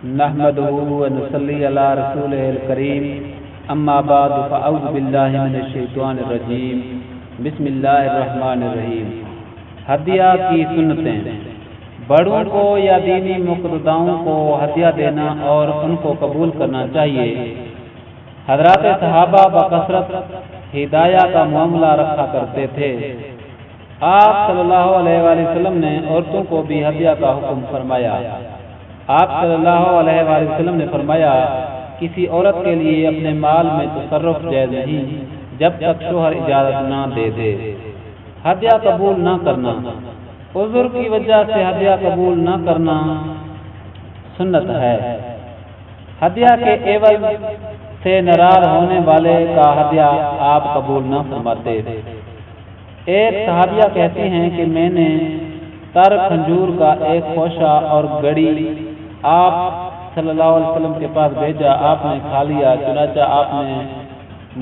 نحمده ونصلي على رسوله الكريم اما بعد فاعوذ بالله من الشیطان الرجیم بسم اللہ الرحمن الرحیم۔ ہدیہ کی سنتیں، بڑوں کو یا دینی مقتداؤں کو ہدیہ دینا اور ان کو قبول کرنا چاہیے۔ حضرات صحابہ بکثرت ہدایہ کا معاملہ رکھا کرتے تھے۔ آپ صلی اللہ علیہ وآلہ وسلم نے عورتوں کو بھی ہدیہ کا حکم فرمایا۔ آپ صلی اللہ علیہ وآلہ وسلم نے فرمایا، کسی عورت کے لیے اپنے مال میں تصرف جائز نہیں جب تک شوہر اجازت نہ دے دے۔ ہدیہ قبول نہ کرنا، عذر کی وجہ سے ہدیہ قبول نہ کرنا سنت ہے۔ ہدیہ کے عوض سے ناراض ہونے والے کا ہدیہ آپ قبول نہ فرماتے۔ ایک صحابیہ کہتی ہیں کہ میں نے تر کھجور کا ایک خوشہ اور گڑی آپ صلی اللہ علیہ وسلم کے پاس بھیجا، آپ نے کھا لیا، چنانچہ آپ نے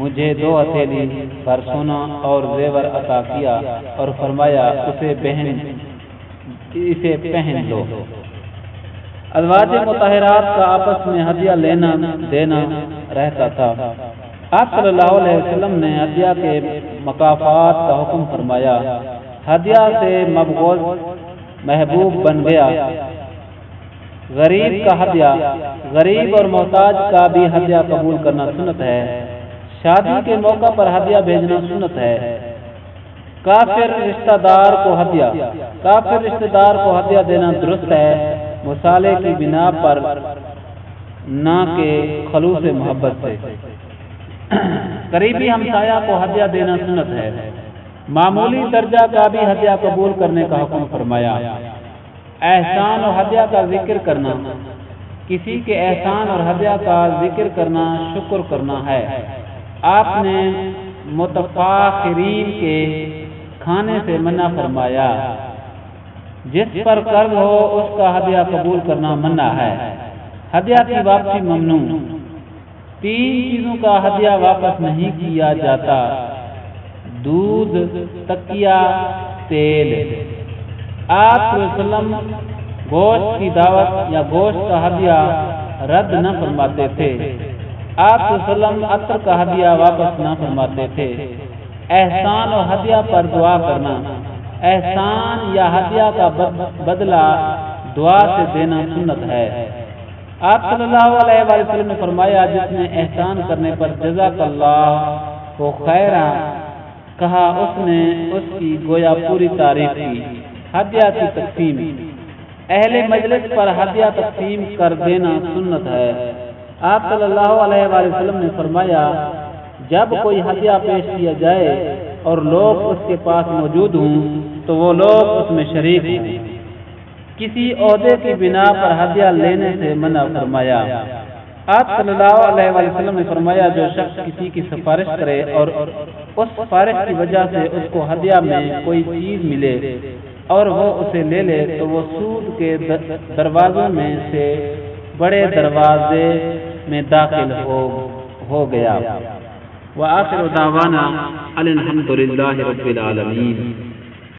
مجھے 2 ہتھیلی پر سونا اور زیور عطا کیا اور فرمایا اسے پہن لو۔ ازواج مطہرات کا آپس میں ہدیہ لینا دینا رہتا تھا۔ آپ صلی اللہ علیہ وسلم نے ہدیہ کے مکافات کا حکم فرمایا۔ ہدیہ سے مبغوض محبوب بن گیا۔ غریب کا ہدیہ، غریب اور محتاج کا بھی ہدیہ قبول کرنا سنت ہے۔ شادی کے موقع پر ہدیہ بھیجنا سنت ہے۔ کافر رشتہ دار کو ہدیہ دینا درست ہے، مصالحے کی بنا پر نہ کہ خلوص محبت سے۔ قریبی ہمسایہ کو ہدیہ دینا سنت ہے۔ معمولی درجہ کا بھی ہدیہ قبول کرنے کا حکم فرمایا۔ احسان اور ہدیہ کا ذکر کرنا، کسی کے احسان اور ہدیہ کا ذکر کرنا شکر کرنا ہے۔ آپ نے متفاخرین کے کھانے سے منع فرمایا۔ جس پر قرض ہو اس کا ہدیہ قبول کرنا منع ہے۔ ہدیہ کی واپسی ممنوع۔ 3 چیزوں کا ہدیہ واپس نہیں کیا جاتا: دودھ، تکیہ، تیل۔ آپ صلی اللہ علیہ وسلم گوشت کی دعوت یا گوشت کا ہدیہ رد نہ فرماتے تھے۔ آپ صلی اللہ علیہ وسلم عطر کا ہدیہ واپس نہ فرماتے تھے۔ احسان اور ہدیہ پر دعا کرنا، احسان یا ہدیہ کا بدلہ دعا سے دینا سنت ہے۔ آپ صلی اللہ علیہ وآلہ وسلم نے فرمایا، جس نے احسان کرنے پر جزاک اللہ کو خیرا کہا، اس نے اس کی گویا پوری تعریف کی۔ ہدیہ کی تقسیم، اہل مجلس پر ہدیہ تقسیم کر دینا سنت ہے۔ آپ صلی اللہ علیہ وآلہ وسلم نے فرمایا، جب کوئی ہدیہ پیش کیا جائے اور لوگ اس کے پاس موجود ہوں تو وہ لوگ اس میں شریک ہوں۔ کسی عہدے کی بنا پر ہدیہ لینے سے منع فرمایا۔ آپ صلی اللہ علیہ وآلہ وسلم نے فرمایا، جو شخص کسی کی سفارش کرے اور اس سفارش کی وجہ سے اس کو ہدیہ میں کوئی چیز ملے اور وہ اسے لے لے تو وہ سود کے دروازوں میں سے بڑے دروازے میں داخل ہو گیا۔ وآخر دعوانا الحمد للہ رب العالمین۔